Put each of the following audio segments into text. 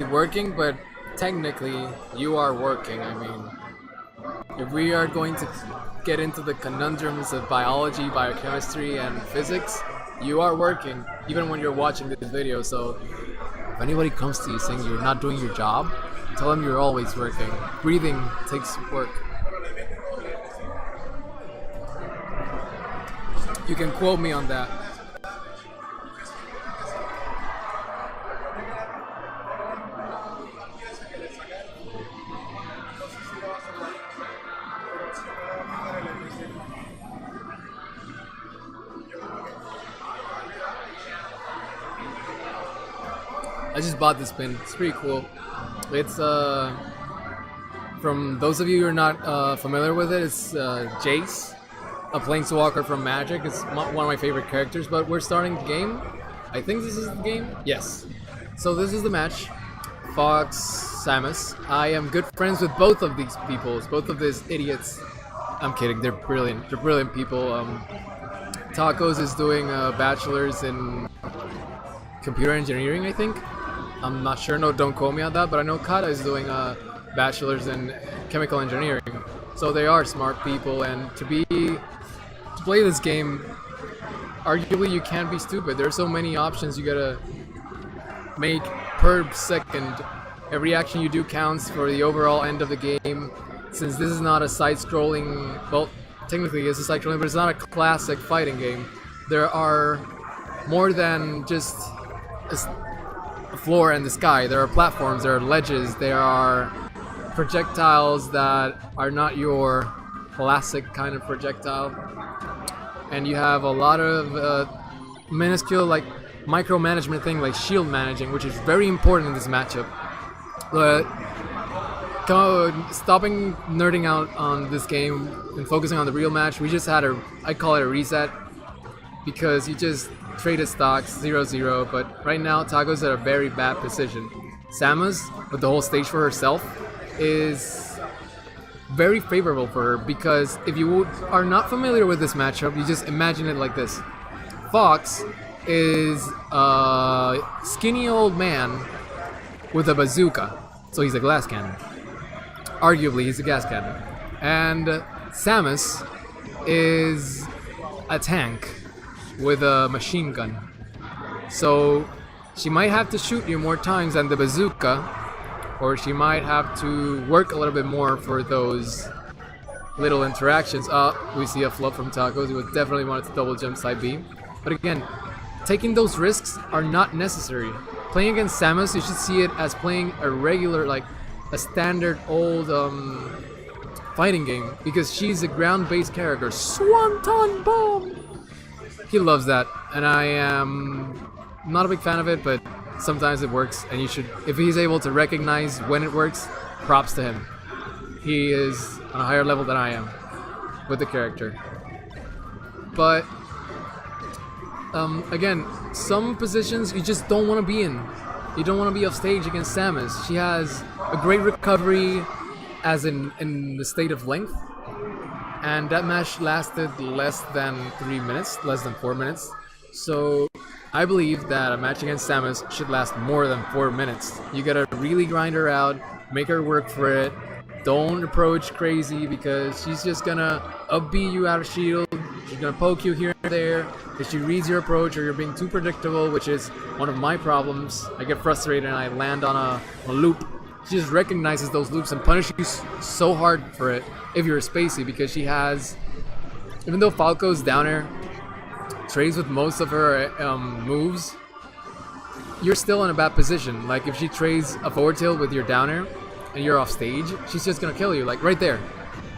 working, but technically you are working. I mean, if we are going to get into the conundrums of biology, biochemistry, and physics, you are working even when you're watching this video. So if anybody comes to you saying you're not doing your job, tell them you're always working. Breathing takes work. You can quote me on that. I just bought this pin. It's pretty cool. It's from those of you who are not familiar with it, it's Jace, a planeswalker from Magic. It's one of my favorite characters. But we're starting the game. I think this is the game. Yes. So this is the match. Fox, Samus. I am good friends with both of these people. Both of these idiots. I'm kidding. They're brilliant. They're brilliant people. Tawkos is doing a bachelor's in computer engineering, I think. I'm not sure, no, don't quote me on that, but I know Kata is doing a bachelor's in chemical engineering. So they are smart people, and to play this game, arguably you can't be stupid. There are so many options you gotta make per second. Every action you do counts for the overall end of the game. Since this is not a side-scrolling, well, technically it's a side-scrolling, but it's not a classic fighting game. There are more than just the floor and the sky. There are platforms, there are ledges, there are projectiles that are not your classic kind of projectile, and you have a lot of minuscule, like, micromanagement thing, like shield managing, which is very important in this matchup. But stopping nerding out on this game and focusing on the real match, we just had I call it a reset, because you just traded stocks 0-0, but right now Tawkos at a very bad position. Samus, with the whole stage for herself, is very favorable for her, because if you are not familiar with this matchup, you just imagine it like this. Fox is a skinny old man with a bazooka, so he's a glass cannon. Arguably, he's a gas cannon. And Samus is a tank with a machine gun. So she might have to shoot you more times than the bazooka, or she might have to work a little bit more for those little interactions. We see a flop from Tawkos. He would definitely want to double jump side B. But again, taking those risks are not necessary. Playing against Samus, you should see it as playing a regular, like a standard old fighting game, because she's a ground-based character. Swanton Bomb! He loves that, and I am not a big fan of it, but sometimes it works, and you should, if he's able to recognize when it works, props to him. He is on a higher level than I am with the character. But again, some positions you just don't want to be in. You don't want to be off stage against Samus. She has a great recovery as in the state of length. And that match lasted less than 3 minutes, less than 4 minutes. So I believe that a match against Samus should last more than 4 minutes. You gotta really grind her out, make her work for it. Don't approach crazy, because she's just gonna up-B you out of shield. She's gonna poke you here and there. If she reads your approach or you're being too predictable, which is one of my problems, I get frustrated and I land on a loop. She just recognizes those loops and punishes you so hard for it if you're a spacey, because she has, even though Falco's down air trades with most of her moves, you're still in a bad position. Like if she trades a forward tilt with your down air and you're off stage, she's just gonna kill you, like right there.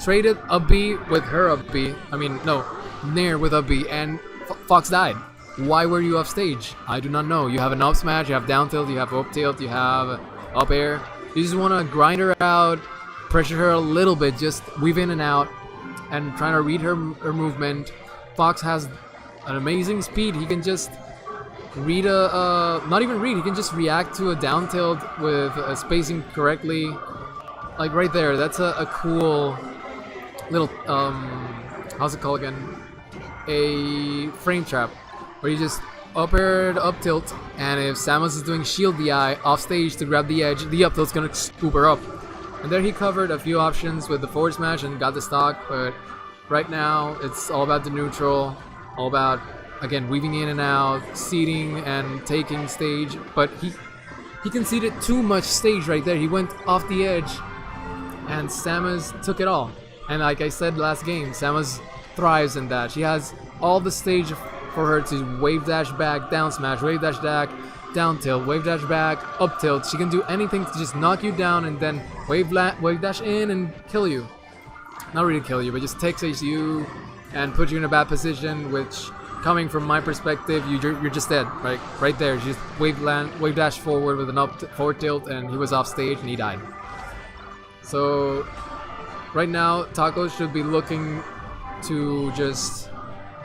Traded up B with her up B, I mean no, Nair with up B, and Fox died. Why were you off stage? I do not know. You have an up smash, you have down tilt, you have up tilt, you have up air. You just want to grind her out, pressure her a little bit, just weave in and out, and trying to read her movement. Fox has an amazing speed. He can just read not even read, he can just react to a down tilt with spacing correctly. Like right there, that's a cool little, how's it called again? A frame trap, where you just up air to up tilt, and if Samus is doing shield DI off stage to grab the edge, the up tilt's gonna scoop her up. And there he covered a few options with the forward smash and got the stock, but right now it's all about the neutral, all about, again, weaving in and out, seeding and taking stage, but he conceded too much stage right there. He went off the edge, and Samus took it all. And like I said last game, Samus thrives in that. She has all the stage for her to wave dash back, down smash, wave dash back, down tilt, wave dash back, up tilt. She can do anything to just knock you down and then wave dash in and kill you. Not really kill you, but just takes you and put you in a bad position, which, coming from my perspective, you're just dead. Right there. She just wave dash forward with an forward tilt, and he was off stage and he died. So right now, Tawkos should be looking to just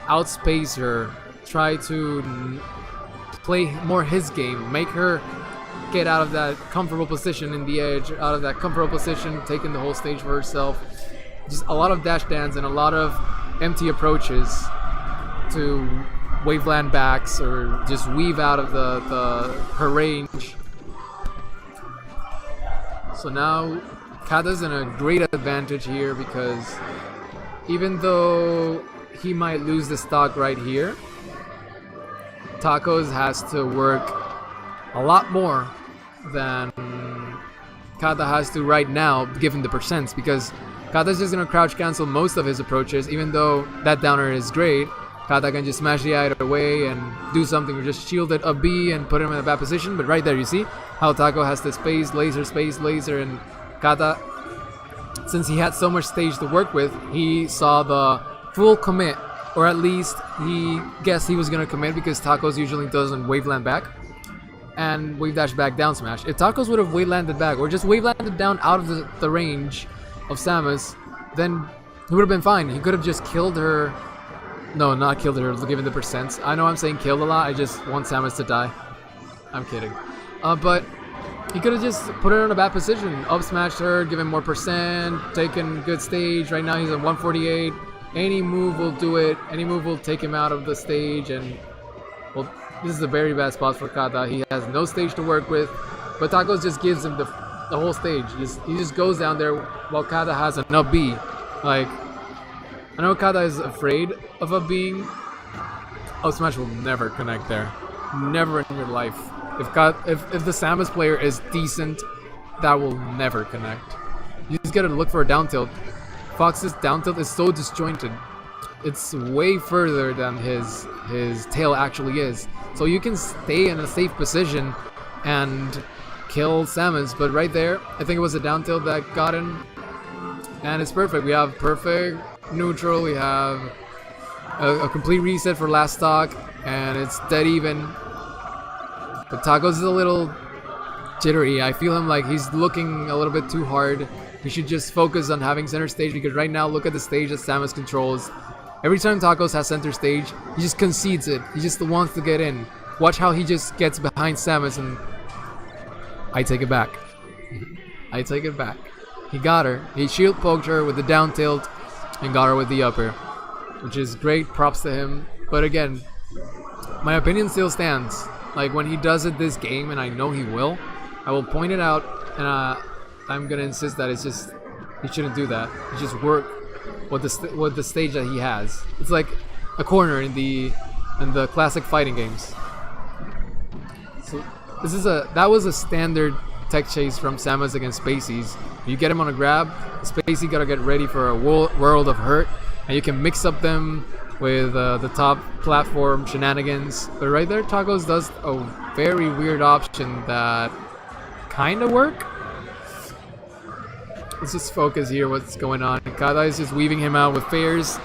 outspace her, try to play more his game, make her get out of that comfortable position in the edge, out of that comfortable position, taking the whole stage for herself. Just a lot of dash dance and a lot of empty approaches to waveland backs or just weave out of her range. So now Kata's in a great advantage here, because even though he might lose the stock right here, Tawkos has to work a lot more than Kata has to right now, given the percents, because Kata's just going to crouch cancel most of his approaches. Even though that downer is great, Kata can just smash the eye away and do something, or just shield it up B and put him in a bad position. But right there, you see how Tawkos has the space, laser, and Kata, since he had so much stage to work with, he saw the full commit, or at least he guessed he was going to commit, because Tawkos usually doesn't wave land back and wave dash back down smash. If Tawkos would have wave landed back, or just wave landed down out of the range of Samus, then he would have been fine. He could have just killed her. No, not killed her, given the percents. I know I'm saying killed a lot, I just want Samus to die. I'm kidding. But he could have just put her in a bad position, up smashed her, given more percent, taken good stage. Right now he's at 148. Any move will do it. Any move will take him out of the stage, and well, this is a very bad spot for Kata. He has no stage to work with, but Tawkos just gives him the whole stage. He just goes down there while Kata has an up B. Like, I know Kata is afraid of up being. Up smash will never connect there. Never in your life. If the Samus player is decent, that will never connect. You just gotta look for a down tilt. Fox's down tilt is so disjointed. It's way further than his tail actually is. So you can stay in a safe position and kill Samus, but right there, I think it was a down tilt that got him, and it's perfect. We have perfect neutral, we have a complete reset for last stock, and it's dead even. But Tawkos is a little jittery. I feel him like he's looking a little bit too hard. He should just focus on having center stage, because right now, look at the stage that Samus controls. Every time Tawkos has center stage, he just concedes it. He just wants to get in. Watch how he just gets behind Samus, and I take it back. I take it back. He got her. He shield poked her with the down tilt and got her with the upper, which is great. Props to him. But again, my opinion still stands. Like, when he does it this game, and I know he will, I will point it out, and I'm gonna insist that it's just, he shouldn't do that. He just work with the stage that he has. It's like a corner in the classic fighting games. So that was a standard tech chase from Samus against Spacey's. You get him on a grab, Spacey gotta get ready for a world of hurt, and you can mix up them with the top platform shenanigans. But right there, Tawkos does a very weird option that kinda work. Let's just focus here what's going on. Kata is just weaving him out with fairs.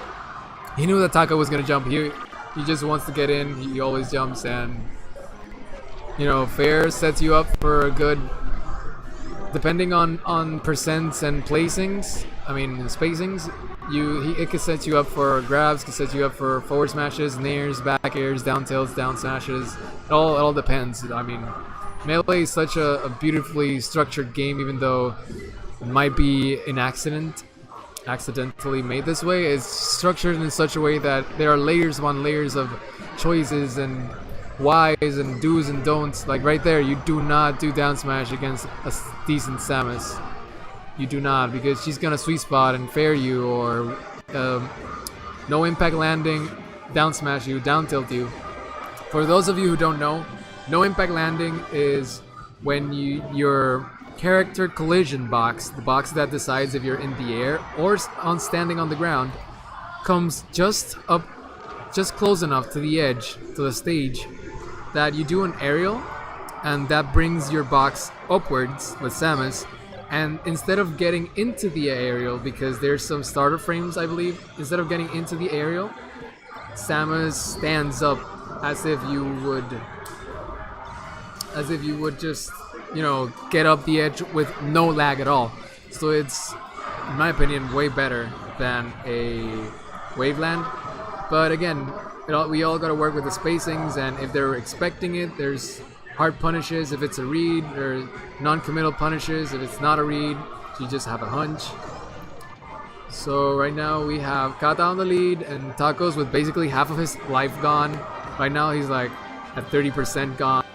He knew that Taka was gonna jump. He just wants to get in. He always jumps, and you know, fair sets you up for a good, depending on percents and placings, I mean spacings, it could set you up for grabs, could set you up for forward smashes, nairs, back airs, down tilts, down smashes. It all depends. I mean, Melee is such a beautifully structured game, even though it might be an accidentally made this way. It's structured in such a way that there are layers upon layers of choices and whys and do's and don'ts. Like right there, you do not do down smash against a decent Samus. You do not, because she's gonna sweet spot and fair you, or no impact landing, down smash you, down tilt you. For those of you who don't know, no impact landing is when your character collision box, the box that decides if you're in the air or on standing on the ground, comes just close enough to the edge, to the stage, that you do an aerial, and that brings your box upwards with Samus. And instead of getting into the aerial, because there's some starter frames, I believe, instead of getting into the aerial, Samus stands up as if you would just, you know, get up the edge with no lag at all. So it's, in my opinion, way better than a Waveland. But again, we all gotta work with the spacings, and if they're expecting it, there's hard punishes if it's a read, or non-committal punishes if it's not a read. You just have a hunch. So right now we have Kata on the lead, and Tawkos with basically half of his life gone. Right now he's like at 30% gone.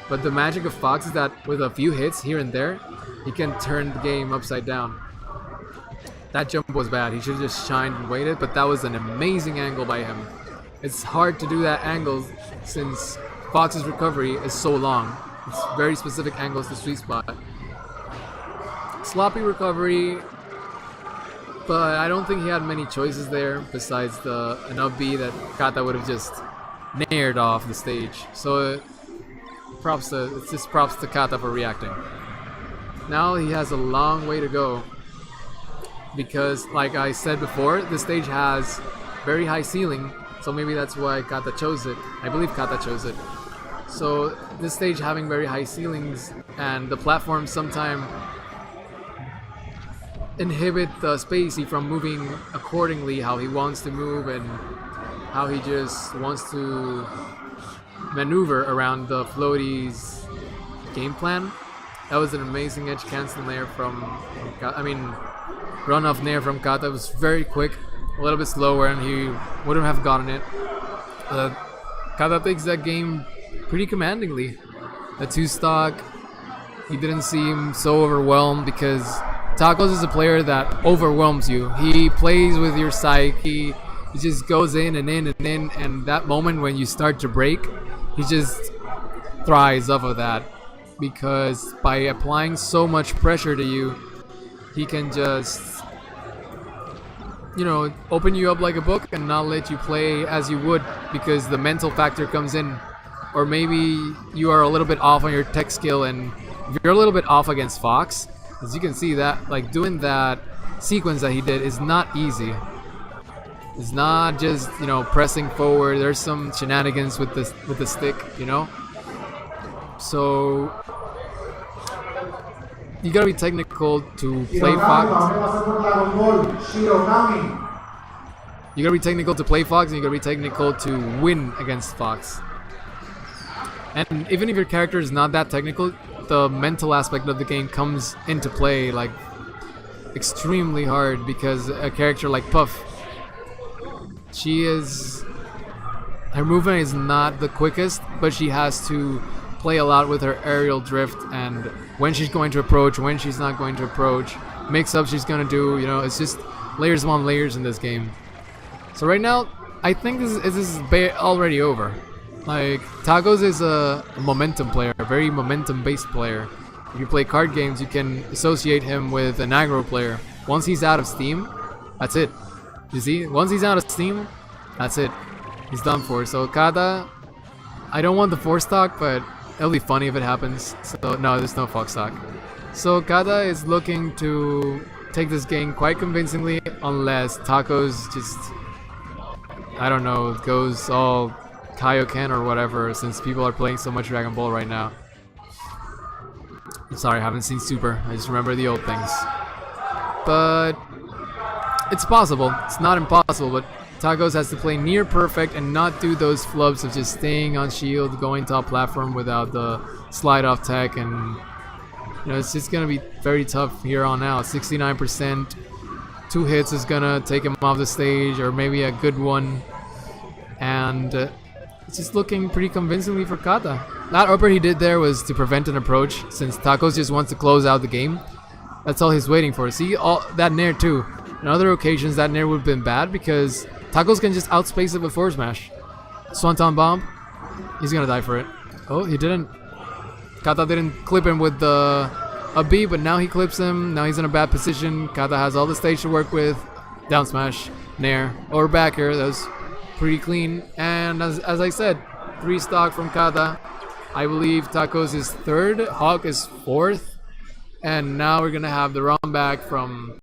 But the magic of Fox is that with a few hits here and there, he can turn the game upside down. That jump was bad. He should have just shined and waited, but that was an amazing angle by him. It's hard to do that angle since Fox's recovery is so long. It's very specific angles to sweet spot. Sloppy recovery, but I don't think he had many choices there besides an up B that Kata would have just nared off the stage. So it's just props to Kata for reacting. Now he has a long way to go, because like I said before, the stage has very high ceiling, so maybe that's why Kata chose it. I believe Kata chose it. So this stage having very high ceilings, and the platforms sometimes inhibit the Spacey from moving accordingly how he wants to move and how he just wants to maneuver around the floaty's game plan. That was an amazing edge cancel nair from run off nair from Kata. It was very quick, a little bit slower, and he wouldn't have gotten it. Kata takes that game pretty commandingly. The 2-stock, he didn't seem so overwhelmed, because Tawkos is a player that overwhelms you. He plays with your psyche. He just goes in and in and in, and that moment when you start to break, he just thrives off of that, because by applying so much pressure to you, he can just, you know, open you up like a book and not let you play as you would, because the mental factor comes in. Or maybe you are a little bit off on your tech skill, and if you're a little bit off against Fox, as you can see, that like doing that sequence that he did is not easy. It's not just, you know, pressing forward. There's some shenanigans with the stick, you know. So you gotta be technical to play Fox. You gotta be technical to play Fox, and you gotta be technical to win against Fox. And even if your character is not that technical, the mental aspect of the game comes into play like extremely hard, because a character like Puff, her movement is not the quickest, but she has to play a lot with her aerial drift, and when she's going to approach, when she's not going to approach, mix-ups she's going to do, you know, it's just layers upon layers in this game. So right now, I think this is already over. Like, Tawkos is a momentum player, a very momentum-based player. If you play card games, you can associate him with an aggro player. Once he's out of steam, that's it. You see? Once he's out of steam, that's it. He's done for. So Kata, I don't want the 4-stock, but it'll be funny if it happens. So no, there's no Fox stock. So Kata is looking to take this game quite convincingly, unless Tawkos just, I don't know, goes all Kaioken or whatever, since people are playing so much Dragon Ball right now. I'm sorry, I haven't seen Super. I just remember the old things. But it's possible. It's not impossible, but Tawkos has to play near perfect and not do those flubs of just staying on shield, going top platform without the slide off tech, and you know, it's just gonna be very tough here on out. 69%, 2 hits is gonna take him off the stage, or maybe a good one, and It's just looking pretty convincingly for Kata. That upper he did there was to prevent an approach, since Tawkos just wants to close out the game. That's all he's waiting for. See, all that nair too. On other occasions, that nair would have been bad because Tawkos can just outspace it with forward smash. Swanton bomb. He's gonna die for it. Oh, he didn't. Kata didn't clip him with the a B, but now he clips him. Now he's in a bad position. Kata has all the stage to work with. Down smash, nair, or back air. That was pretty clean. And as I said, 3 stock from Kata. I believe Tawkos is 3rd, Hawk is 4th. And now we're gonna have the run back from